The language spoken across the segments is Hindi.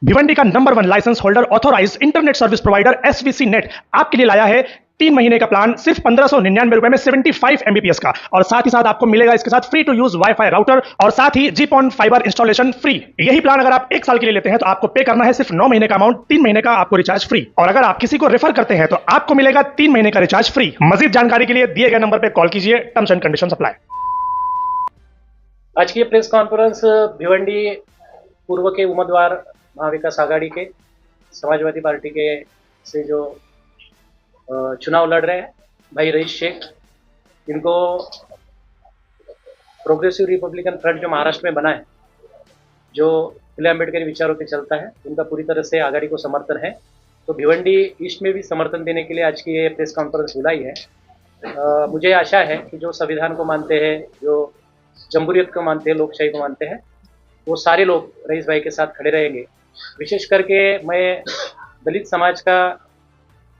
भिवंडी का number 1 licence holder authorise internet service provider SVC net आपके लिए लाया है 3 महीने का प्लान सिर्फ 1599 रुपए में 75 एमबीपीएस का। और साथ ही साथ आपको मिलेगा इसके साथ free to use wifi router और साथ ही जीपॉन फाइबर इंस्टॉलेशन फ्री। यही प्लान अगर आप 1 साल के लिए लेते हैं तो आपको पे करना है सिर्फ 9 महीने का अमाउंट, 3 महीने का आपको रिचार्ज फ्री। और अगर आप किसी को रेफर करते हैं तो आपको मिलेगा 3 महीने का रिचार्ज फ्री। मजीद जानकारी के लिए दिए गए नंबर पर कॉल कीजिए। Terms and condition apply. आज की प्रेस कॉन्फ्रेंस भिवंडी पूर्व के उम्मीदवार महाविकास आघाड़ी के समाजवादी पार्टी के से जो चुनाव लड़ रहे हैं भाई रईस शेख, इनको प्रोग्रेसिव रिपब्लिकन फ्रंट जो महाराष्ट्र में बना है, जो फुले अम्बेडकरी विचारों पे चलता है, उनका पूरी तरह से आघाड़ी को समर्थन है। तो भिवंडी ईस्ट में भी समर्थन देने के लिए आज की ये प्रेस कॉन्फ्रेंस बुलाई है। मुझे आशा है कि जो संविधान को मानते हैं, जो जमहूरियत को मानते हैं, लोकशाही को मानते हैं, वो सारे लोग रईस भाई के साथ खड़े रहेंगे। विशेष करके मैं दलित समाज का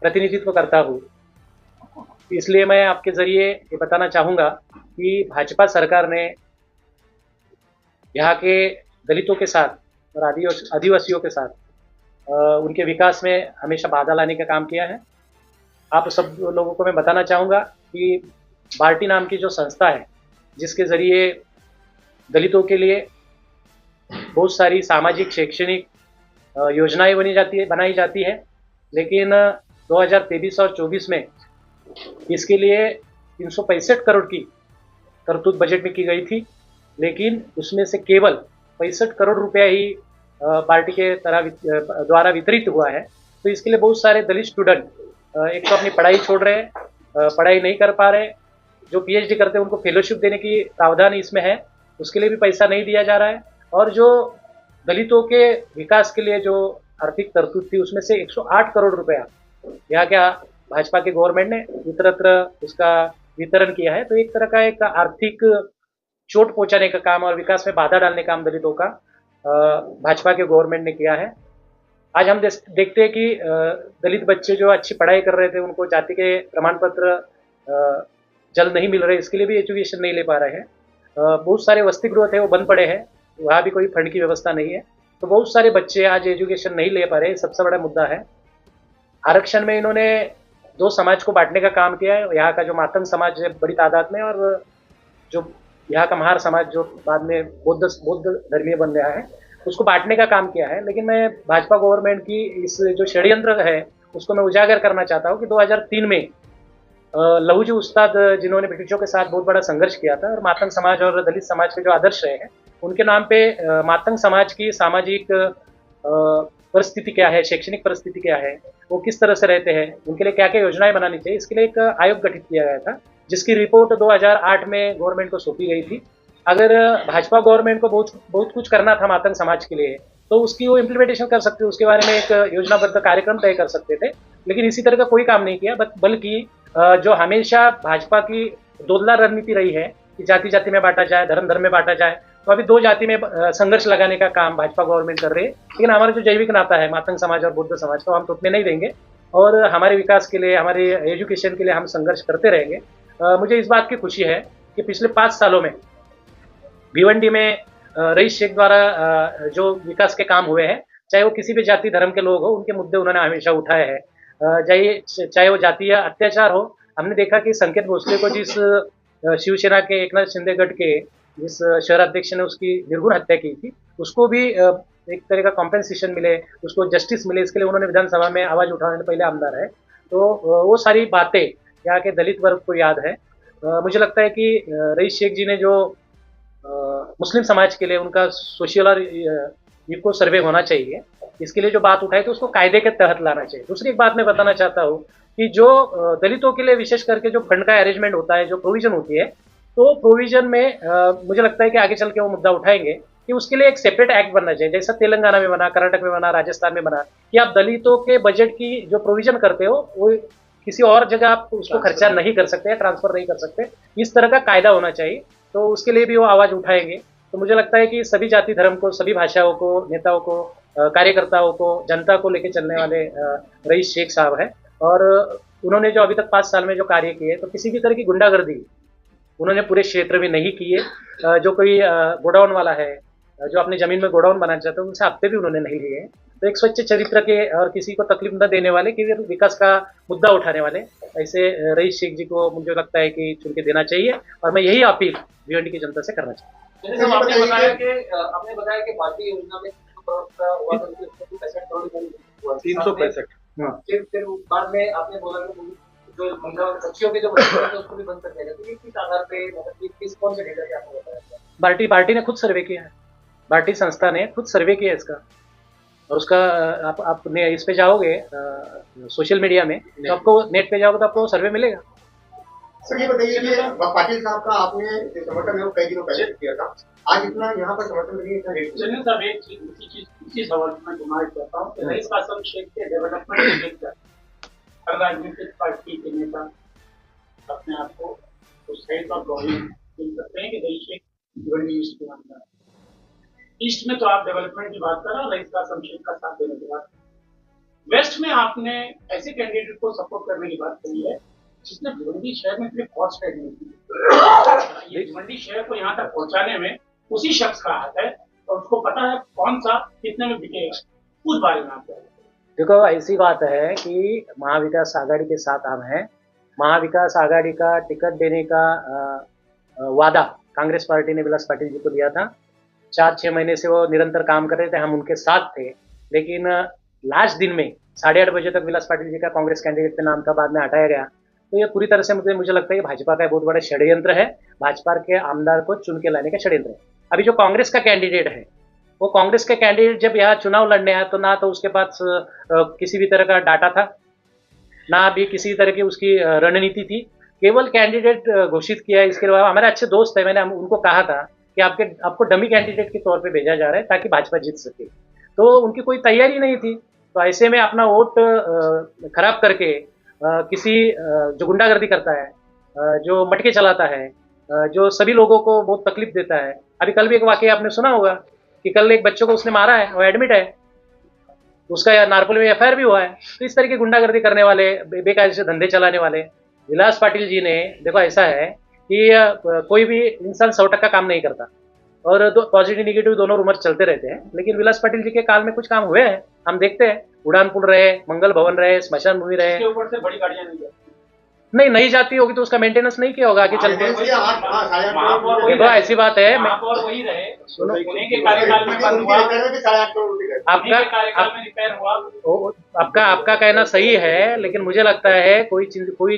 प्रतिनिधित्व करता हूँ, इसलिए मैं आपके ज़रिए ये बताना चाहूँगा कि भाजपा सरकार ने यहाँ के दलितों के साथ और आदिवासियों के साथ उनके विकास में हमेशा बाधा लाने का काम किया है। आप सब लोगों को मैं बताना चाहूँगा कि बार्टी नाम की जो संस्था है, जिसके ज़रिए दलितों के लिए बहुत सारी सामाजिक शैक्षणिक योजनाएं बनाई जाती है, लेकिन 2023 और 24 में इसके लिए 365 करोड़ की तरतूद बजट में की गई थी, लेकिन उसमें से केवल 65 करोड़ रुपया ही पार्टी के द्वारा वितरित हुआ है। तो इसके लिए बहुत सारे दलित स्टूडेंट एक तो अपनी पढ़ाई छोड़ रहे हैं, पढ़ाई नहीं कर पा रहे, जो पीएचडी करते हैं उनको फेलोशिप देने की प्रावधान इसमें है, उसके लिए भी पैसा नहीं दिया जा रहा है। और जो दलितों के विकास के लिए जो आर्थिक तरतूद थी, उसमें से 108 करोड़ रुपया यहाँ क्या भाजपा के गवर्नमेंट ने इतरत्र उसका वितरण किया है। तो एक तरह का एक आर्थिक चोट पहुंचाने का काम और विकास में बाधा डालने का काम दलितों का भाजपा के गवर्नमेंट ने किया है। आज हम देखते हैं कि दलित बच्चे जो अच्छी पढ़ाई कर रहे थे, उनको जाति के प्रमाण पत्र जल्द नहीं मिल रहे, इसके लिए भी एजुकेशन नहीं ले पा रहे हैं। बहुत सारे वसति गृह थे, वो बंद पड़े हैं, वहाँ भी कोई फंड की व्यवस्था नहीं है। तो बहुत सारे बच्चे आज एजुकेशन नहीं ले पा रहे, सबसे बड़ा मुद्दा है। आरक्षण में इन्होंने 2 समाज को बांटने का काम किया है। यहाँ का जो मातंग समाज है बड़ी तादाद में, और जो यहाँ का महार समाज जो बाद में बौद्ध धर्मीय बन गया है, उसको बांटने का काम किया है। लेकिन मैं भाजपा गवर्नमेंट की इस जो षड्यंत्र है उसको मैं उजागर करना चाहता हूँ कि 2003 में लहूजी उस्ताद, जिन्होंने ब्रिटिशों के साथ बहुत बड़ा संघर्ष किया था, और मातंग समाज और दलित समाज के जो आदर्श रहे हैं, उनके नाम पे मातंग समाज की सामाजिक परिस्थिति क्या है, शैक्षणिक परिस्थिति क्या है, वो किस तरह से रहते हैं, उनके लिए क्या क्या योजनाएं बनानी चाहिए, इसके लिए एक आयोग गठित किया गया था, जिसकी रिपोर्ट 2008 में गवर्नमेंट को सौंपी गई थी। अगर भाजपा गवर्नमेंट को बहुत कुछ करना था मातंग समाज के लिए, तो उसकी वो इम्प्लीमेंटेशन कर सकते, उसके बारे में एक योजनाबद्ध कार्यक्रम तय कर सकते थे। लेकिन इसी तरह का कोई काम नहीं किया, बल्कि जो हमेशा भाजपा की दोदला रणनीति रही है कि जाति जाति में बांटा जाए, धर्म धर्म में बांटा जाए, तो अभी 2 जाति में संघर्ष लगाने का काम भाजपा गवर्नमेंट कर रही है। लेकिन हमारा जो जैविक नाता है मातंग समाज और बौद्ध समाज को, हम टूटने नहीं देंगे और हमारे विकास के लिए, हमारे एजुकेशन के लिए हम संघर्ष करते रहेंगे। मुझे इस बात की खुशी है कि पिछले 5 सालों में भिवंडी में रईस शेख द्वारा जो विकास के काम हुए हैं, चाहे वो किसी भी जाति धर्म के लोग हो, उनके मुद्दे उन्होंने हमेशा उठाए हैं। चाहे वो जातीय अत्याचार हो। हमने देखा कि संकेत भोसले को जिस शिवसेना के एकनाथ शिंदे गढ़ के जिस शहराध्यक्ष ने उसकी निर्घुण हत्या की थी, उसको भी एक तरह का कॉम्पेंसेशन मिले, उसको जस्टिस मिले, इसके लिए उन्होंने विधानसभा में आवाज उठाने से पहले आमदार है। तो वो सारी बातें यहाँ के दलित वर्ग को याद है। मुझे लगता है कि रईस शेख जी ने जो मुस्लिम समाज के लिए उनका सोशल और इको सर्वे होना चाहिए, इसके लिए जो बात उठाई तो उसको कायदे के तहत लाना चाहिए। दूसरी एक बात मैं बताना चाहता हूँ कि जो दलितों के लिए विशेष करके जो फंड का अरेंजमेंट होता है, जो प्रोविजन होती है, तो प्रोविजन में मुझे लगता है कि आगे चल के वो मुद्दा उठाएंगे कि उसके लिए एक सेपरेट एक्ट बनना चाहिए, जैसा तेलंगाना में बना, कर्नाटक में बना, राजस्थान में बना, कि आप दलितों के बजट की जो प्रोविजन करते हो वो किसी और जगह आप उसको खर्चा नहीं कर सकते, ट्रांसफर नहीं कर सकते। इस तरह का कायदा होना चाहिए, तो उसके लिए भी वो आवाज उठाएंगे। तो मुझे लगता है कि सभी जाति धर्म को, सभी भाषाओं को, नेताओं को, कार्यकर्ताओं को, जनता को लेकर चलने वाले रईस शेख साहब है। और उन्होंने जो अभी तक 5 साल में जो कार्य किए, तो किसी भी तरह की गुंडागर्दी उन्होंने पूरे क्षेत्र में नहीं की है। जो कोई गोडाउन वाला है, जो अपनी जमीन में गोडाउन बनाना चाहते हैं, उनसे हफ्ते भी उन्होंने नहीं लिए। तो एक स्वच्छ चरित्र के और किसी को तकलीफ न देने वाले, कि विकास का मुद्दा उठाने वाले ऐसे रईस शेख जी को मुझे लगता है कि चुन के देना चाहिए, और मैं यही अपील भिवंडी की जनता से करना चाहता हूँ। आपने बताया कि भारतीय योजना में 365, फिर बाद में आपने बोला कि जो महिला बच्चियों के जो बच्चे थे उसको भी बंद कर दिया गया, तो ये किस आधार पे, मतलब किस कौन से डेटा से आपको बताया? पार्टी ने खुद सर्वे किया है, पार्टी संस्था ने खुद सर्वे किया है इसका, और उसका आपने इस पे जाओगे सोशल मीडिया में, तो आपको नेट पे जाओगे तो आपको सर्वे मिलेगा। सर ये बताइए कि पाटिल साहब का आपने समर्थन है वो कई दिनों पहले किया था, आज इतना यहाँ पर समर्थन नहीं, इतना रेट चलिए साहब, एक चीज इसी सवाल में गुमार करता हूँ कि रईस कासम शेख के डेवलपमेंट लेकर हर राजनीतिक पार्टी के नेता अपने आप को उत्साहित और गौरव फील करते हैं कि रईस शेख भिवंडी ईस्ट के अंदर है। ईस्ट में तो आप डेवलपमेंट की बात कर रहे हो, रईस कासम शेख का साथ देने की बात। वेस्ट में आपने ऐसे कैंडिडेट को सपोर्ट करने की बात करी है जिसने भिवंडी शहर में फिर कॉस्ट नहीं की। ये भिवंडी शहर को यहाँ तक पहुंचाने में उसी शख्स का हाथ है, और उसको पता है कौन सा कितने में बिकेगा, उस बारे में आप देखो, ऐसी बात है कि महाविकास आघाड़ी के साथ हम हैं। महाविकास आघाड़ी का टिकट देने का वादा कांग्रेस पार्टी ने विलास पाटिल जी को दिया था। 4-6 महीने से वो निरंतर काम कर रहे थे, हम उनके साथ थे, लेकिन लास्ट दिन में 8:30 बजे तक विलास पाटिल जी का कांग्रेस कैंडिडेट के नाम था, बाद में हटाया गया। तो ये पूरी तरह से मुझे लगता है कि भाजपा का बहुत बड़ा षड्यंत्र है, भाजपा के आमदार को चुन के लाने का षड्यंत्र है। अभी जो कांग्रेस का कैंडिडेट है, वो कांग्रेस के कैंडिडेट जब यहाँ चुनाव लड़ने आया तो ना तो उसके पास किसी भी तरह का डाटा था, ना भी किसी तरह की उसकी रणनीति थी, केवल कैंडिडेट घोषित किया है। इसके अलावा हमारे अच्छे दोस्त है, मैंने उनको कहा था कि आपको डमी कैंडिडेट के तौर पे भेजा जा रहा है ताकि भाजपा जीत सके, तो उनकी कोई तैयारी नहीं थी। तो ऐसे में अपना वोट खराब करके किसी जो गुंडागर्दी करता है, जो मटके चलाता है, जो सभी लोगों को बहुत तकलीफ देता है। अभी कल भी एक वाकया आपने सुना होगा कि कल एक बच्चों को उसने मारा है, वो एडमिट है, उसका नारपुल में एफआईआर भी हुआ है। तो इस तरह की गुंडागर्दी करने वाले, बेकायदे से धंधे चलाने वाले विलास पाटिल जी ने, देखो ऐसा है कि कोई भी इंसान 100% काम नहीं करता, और पॉजिटिव निगेटिव दोनों रूमर चलते रहते हैं, लेकिन विलास पाटिल जी के काल में कुछ काम हुए हैं, हम देखते हैं। उड़ान पुल रहे, मंगल भवन रहे, स्मशान भूमि रहे, के ऊपर से बड़ी गाड़ियां नहीं जाती होगी तो उसका मेंटेनेंस नहीं किया होगा आगे चल के। देखो ऐसी बात है, वही रहे, उन्हीं के कार्यकाल में बंद हुआ, आपका कहना सही है, लेकिन मुझे लगता है कोई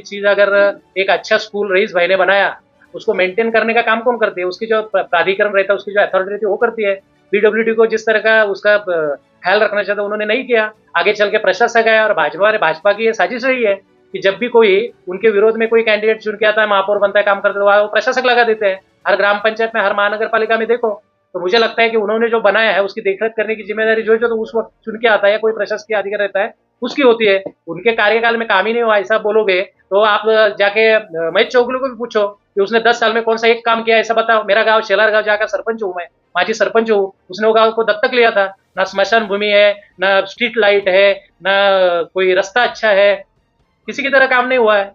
चीज अगर एक अच्छा स्कूल रईस भाई ने बनाया, उसको मेंटेन करने का काम कौन करती है? उसकी जो प्राधिकरण रहता है, उसकी जो अथॉरिटी रहती है वो करती है। पीडब्ल्यूडी को जिस तरह का उसका ख्याल रखना चाहता उन्होंने नहीं किया, आगे चल के प्रशासक आया, और भाजपा की ये साजिश रही है कि जब भी कोई उनके विरोध में कोई कैंडिडेट चुन के आता है, महापौर बनता है, काम करते हैं, वो प्रशासक लगा देते हैं। हर ग्राम पंचायत में, हर महानगर पालिका में देखो। तो मुझे लगता है कि उन्होंने जो बनाया है उसकी देखरेख करने की जिम्मेदारी जो तो उस वक्त चुन के आता है, कोई प्रशासकीय अधिकारी रहता है, उसकी होती है। उनके कार्यकाल में काम ही नहीं हुआ ऐसा बोलोगे तो आप जाके महेश चौगुले को भी पूछो कि उसने 10 साल में कौन सा एक काम किया, ऐसा बताओ। मेरा गांव शेलार गांव जाकर सरपंच हूँ मैं, माजी सरपंच हूँ, उसने वो गांव को दत्तक लिया था। ना स्मशान भूमि है, ना स्ट्रीट लाइट है, ना कोई रास्ता अच्छा है, किसी की तरह काम नहीं हुआ है।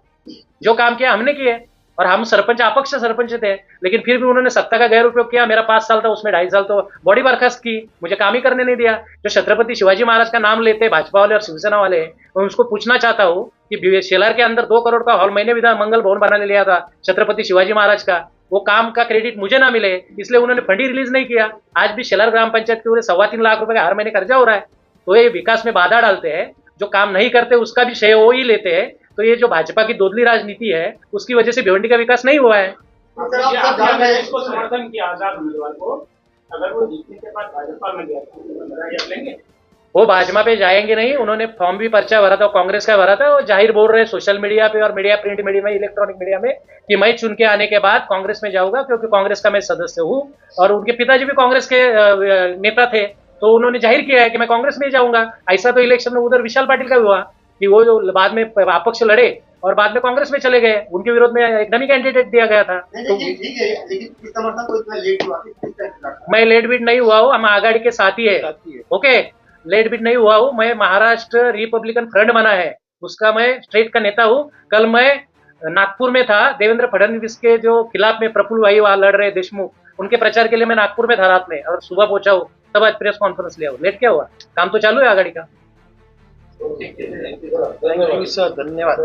जो काम किया हमने किया, और हम सरपंच अपक्ष सरपंच थे, लेकिन फिर भी उन्होंने सत्ता का गैर उपयोग किया। मेरा 5 साल था, उसमें 2.5 साल तो बॉडी बर्खास्त की, मुझे काम ही करने नहीं दिया। जो छत्रपति शिवाजी महाराज का नाम लेते भाजपा वाले और शिवसेना वाले, मैं उसको पूछना चाहता हूँ कि शेलार के अंदर 2 करोड़ का हॉल महीने विधान मंगल भवन बनाने लिया था छत्रपति शिवाजी महाराज का, वो काम का क्रेडिट मुझे ना मिले, इसलिए उन्होंने फंड ही रिलीज नहीं किया। आज भी शेलार ग्राम पंचायत के पूरे 3.25 लाख रुपए का हर महीने कर्जा हो रहा है। तो ये विकास में बाधा डालते हैं, जो काम नहीं करते उसका भी श्रेय वो ही लेते हैं। तो ये जो भाजपा की दोधली राजनीति है, उसकी वजह से भिवंडी का विकास नहीं हुआ है। इसको समर्थन किया आजाद उम्मीदवार को, अगर वो जीतने के बाद भाजपा में गया लेंगे, वो भाजपा पे जाएंगे नहीं। उन्होंने फॉर्म भी पर्चा भरा था, कांग्रेस का भरा था, और जाहिर बोल रहे सोशल मीडिया पे और मीडिया, प्रिंट मीडिया में, इलेक्ट्रॉनिक मीडिया में कि मैं चुन के आने के बाद कांग्रेस में जाऊंगा, क्योंकि कांग्रेस का मैं सदस्य हूँ। और उनके पिताजी भी कांग्रेस के नेता थे, तो उन्होंने जाहिर किया है कि मैं कांग्रेस में जाऊंगा। ऐसा तो इलेक्शन में उधर विशाल पाटिल का भी हुआ कि वो जो बाद में अपक्ष लड़े और बाद में कांग्रेस में चले गए, उनके विरोध में एक डमी कैंडिडेट दिया गया था। मैं लेट बीट नहीं हुआ हूँ, हम आघाड़ी के साथ ही है। ओके, लेट बीट नहीं हुआ हूँ। मैं महाराष्ट्र रिपब्लिकन फ्रंट बना है, उसका मैं स्टेट का नेता हूँ। कल मैं नागपुर में था, देवेंद्र फडणवीस के जो खिलाफ में प्रफुल्ल भाई वहां लड़ रहे देशमुख, उनके प्रचार के लिए मैं नागपुर में था रात में, और सुबह पहुंचा हूँ। तब आज प्रेस कॉन्फ्रेंस लिया, लेट क्या हुआ, काम तो चालू है आघाड़ी का। थैंक यू सर, धन्यवाद।